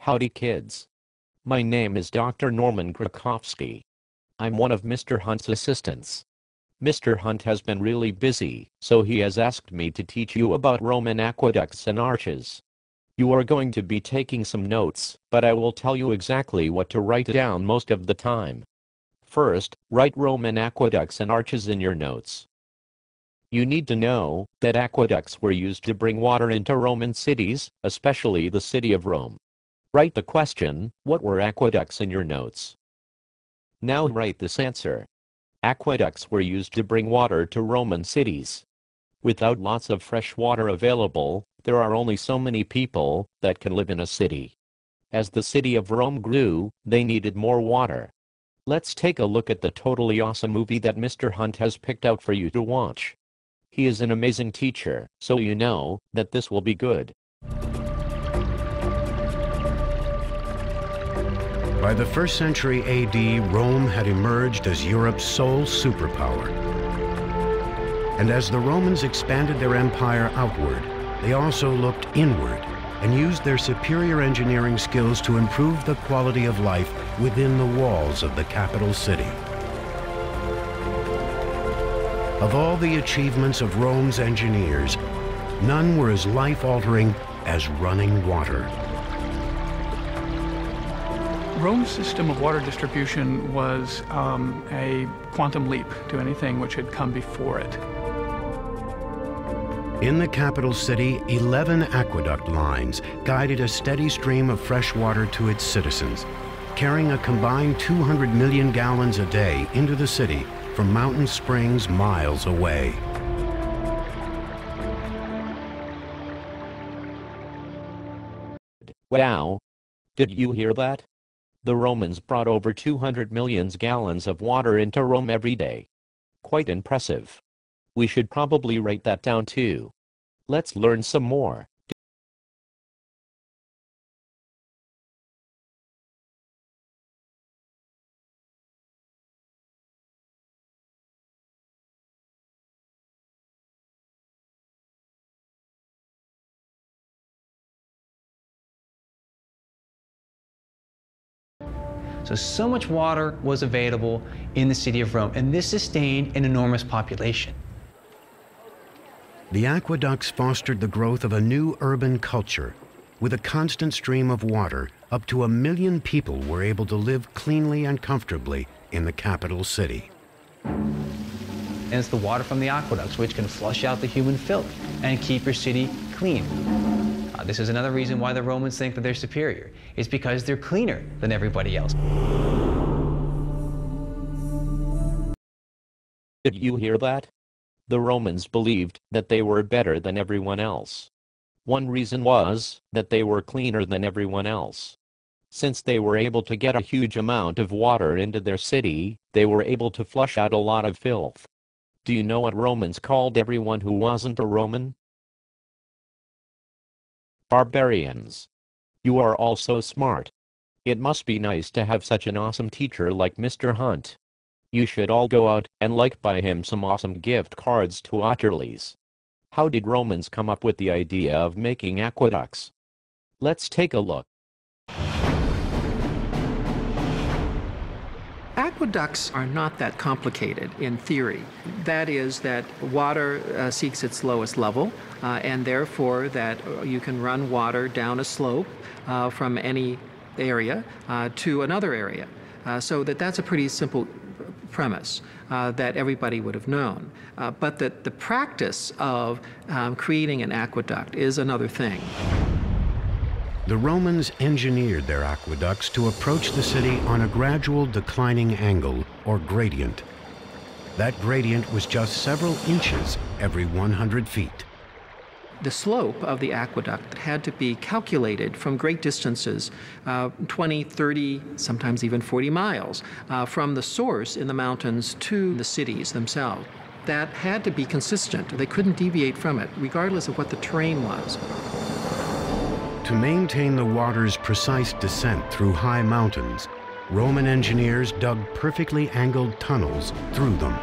Howdy kids. My name is Dr. Norman Krakowski. I'm one of Mr. Hunt's assistants. Mr. Hunt has been really busy, so he has asked me to teach you about Roman aqueducts and arches. You are going to be taking some notes, but I will tell you exactly what to write down most of the time. First, write Roman aqueducts and arches in your notes. You need to know that aqueducts were used to bring water into Roman cities, especially the city of Rome. Write the question, what were aqueducts, in your notes. Now write this answer. Aqueducts were used to bring water to Roman cities. Without lots of fresh water available, there are only so many people that can live in a city. As the city of Rome grew, they needed more water. Let's take a look at the totally awesome movie that Mr. Hunt has picked out for you to watch. He is an amazing teacher, so you know that this will be good. By the 1st century AD, Rome had emerged as Europe's sole superpower. And as the Romans expanded their empire outward, they also looked inward and used their superior engineering skills to improve the quality of life within the walls of the capital city. Of all the achievements of Rome's engineers, none were as life-altering as running water. Rome's system of water distribution was a quantum leap to anything which had come before it. In the capital city, 11 aqueduct lines guided a steady stream of fresh water to its citizens, carrying a combined 200 million gallons a day into the city from mountain springs miles away. Wow! Did you hear that? The Romans brought over 200 million gallons of water into Rome every day. Quite impressive. We should probably write that down too. Let's learn some more. So much water was available in the city of Rome, and this sustained an enormous population. The aqueducts fostered the growth of a new urban culture. With a constant stream of water, up to 1 million people were able to live cleanly and comfortably in the capital city. And it's the water from the aqueducts which can flush out the human filth and keep your city clean. This is another reason why the Romans think that they're superior. It's because they're cleaner than everybody else. Did you hear that? The Romans believed that they were better than everyone else. One reason was that they were cleaner than everyone else. Since they were able to get a huge amount of water into their city, they were able to flush out a lot of filth. Do you know what Romans called everyone who wasn't a Roman? Barbarians. You are all so smart. It must be nice to have such an awesome teacher like Mr. Hunt. You should all go out and buy him some awesome gift cards to Otterly's. How did Romans come up with the idea of making aqueducts? Let's take a look. Aqueducts are not that complicated in theory. That is that water seeks its lowest level, and therefore that you can run water down a slope from any area to another area. So that's a pretty simple premise that everybody would have known. But the practice of creating an aqueduct is another thing. The Romans engineered their aqueducts to approach the city on a gradual declining angle, or gradient. That gradient was just several inches every 100 feet. The slope of the aqueduct had to be calculated from great distances, 20, 30, sometimes even 40 miles, from the source in the mountains to the cities themselves. That had to be consistent. They couldn't deviate from it, regardless of what the terrain was. To maintain the water's precise descent through high mountains, Roman engineers dug perfectly angled tunnels through them.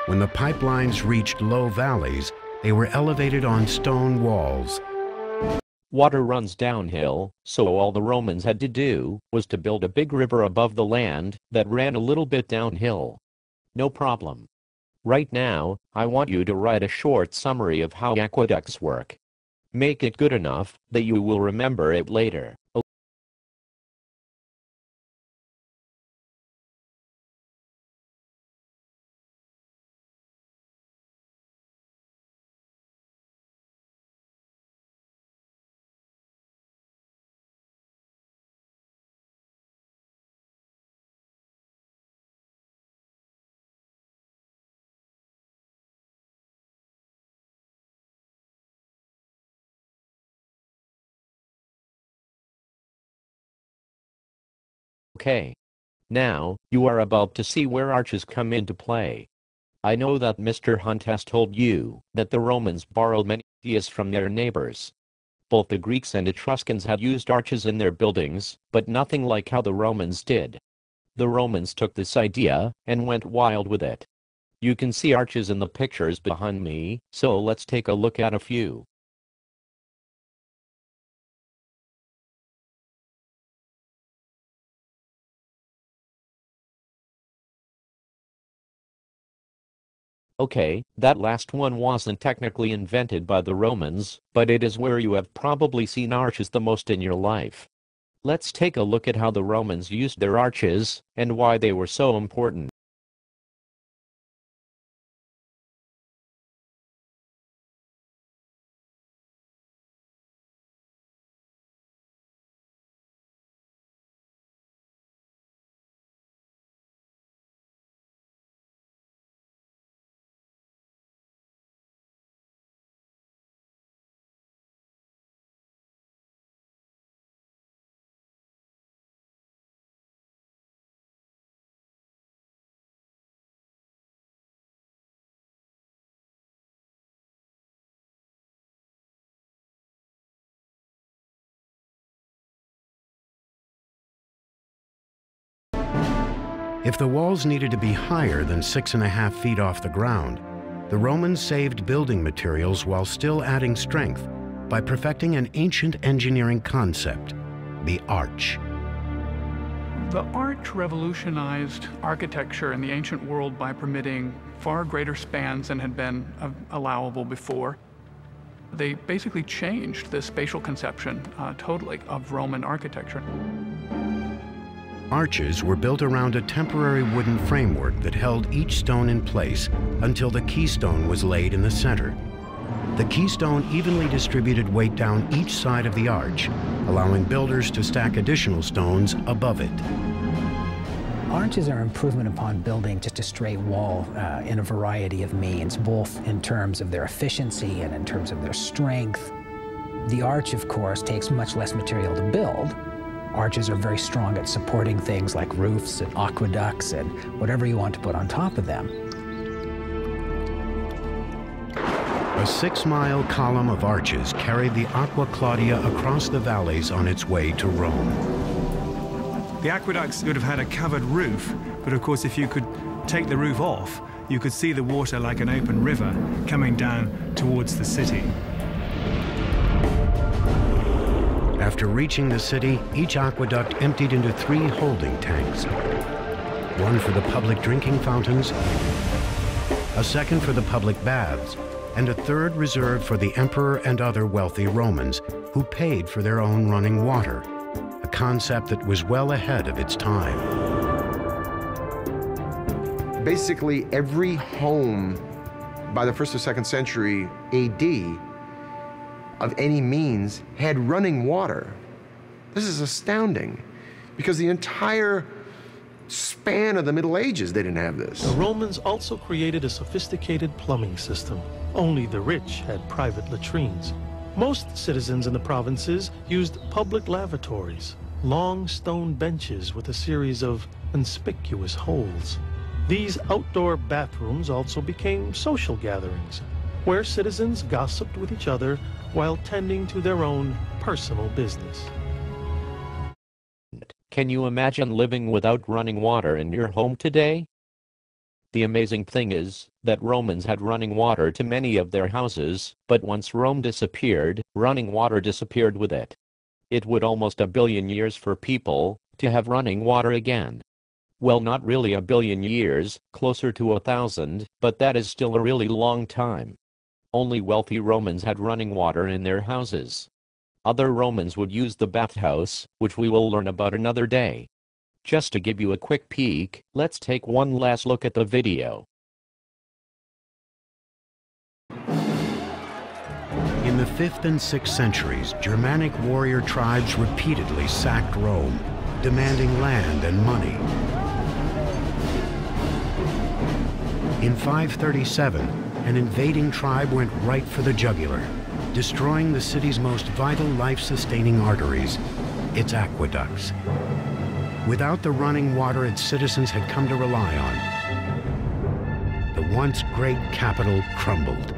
When the pipelines reached low valleys, they were elevated on stone walls. Water runs downhill, so all the Romans had to do was to build a big river above the land that ran a little bit downhill. No problem. Right now, I want you to write a short summary of how aqueducts work. Make it good enough that you will remember it later. Okay. Now, you are about to see where arches come into play. I know that Mr. Hunt has told you that the Romans borrowed many ideas from their neighbors. Both the Greeks and Etruscans had used arches in their buildings, but nothing like how the Romans did. The Romans took this idea and went wild with it. You can see arches in the pictures behind me, so let's take a look at a few. Okay, that last one wasn't technically invented by the Romans, but it is where you have probably seen arches the most in your life. Let's take a look at how the Romans used their arches, and why they were so important. If the walls needed to be higher than 6.5 feet off the ground, the Romans saved building materials while still adding strength by perfecting an ancient engineering concept, the arch. The arch revolutionized architecture in the ancient world by permitting far greater spans than had been allowable before. They basically changed the spatial conception totally of Roman architecture. Arches were built around a temporary wooden framework that held each stone in place until the keystone was laid in the center. The keystone evenly distributed weight down each side of the arch, allowing builders to stack additional stones above it. Arches are improvement upon building just a straight wall in a variety of means, both in terms of their efficiency and in terms of their strength. The arch, of course, takes much less material to build. Arches are very strong at supporting things like roofs and aqueducts and whatever you want to put on top of them. A 6-mile column of arches carried the Aqua Claudia across the valleys on its way to Rome. The aqueducts would have had a covered roof, but of course if you could take the roof off, you could see the water like an open river coming down towards the city. After reaching the city, each aqueduct emptied into 3 holding tanks. One for the public drinking fountains, a second for the public baths, and a third reserved for the emperor and other wealthy Romans who paid for their own running water, a concept that was well ahead of its time. Basically, every home by the 1st or 2nd century AD of any means had running water. This is astounding, because the entire span of the Middle Ages, they didn't have this. The Romans also created a sophisticated plumbing system. Only the rich had private latrines. Most citizens in the provinces used public lavatories, long stone benches with a series of conspicuous holes. These outdoor bathrooms also became social gatherings, where citizens gossiped with each other while tending to their own personal business. Can you imagine living without running water in your home today? The amazing thing is that Romans had running water to many of their houses, but once Rome disappeared, running water disappeared with it. It would almost a billion years for people to have running water again. Well, not really a billion years, closer to 1,000, but that is still a really long time. Only wealthy Romans had running water in their houses. Other Romans would use the bathhouse, which we will learn about another day. Just to give you a quick peek, let's take one last look at the video. In the 5th and 6th centuries, Germanic warrior tribes repeatedly sacked Rome, demanding land and money. In 537, an invading tribe went right for the jugular, destroying the city's most vital life-sustaining arteries, its aqueducts. Without the running water its citizens had come to rely on, the once great capital crumbled.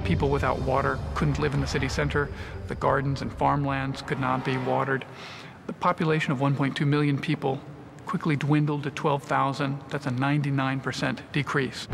People without water couldn't live in the city center. The gardens and farmlands could not be watered. The population of 1.2 million people quickly dwindled to 12,000. That's a 99% decrease.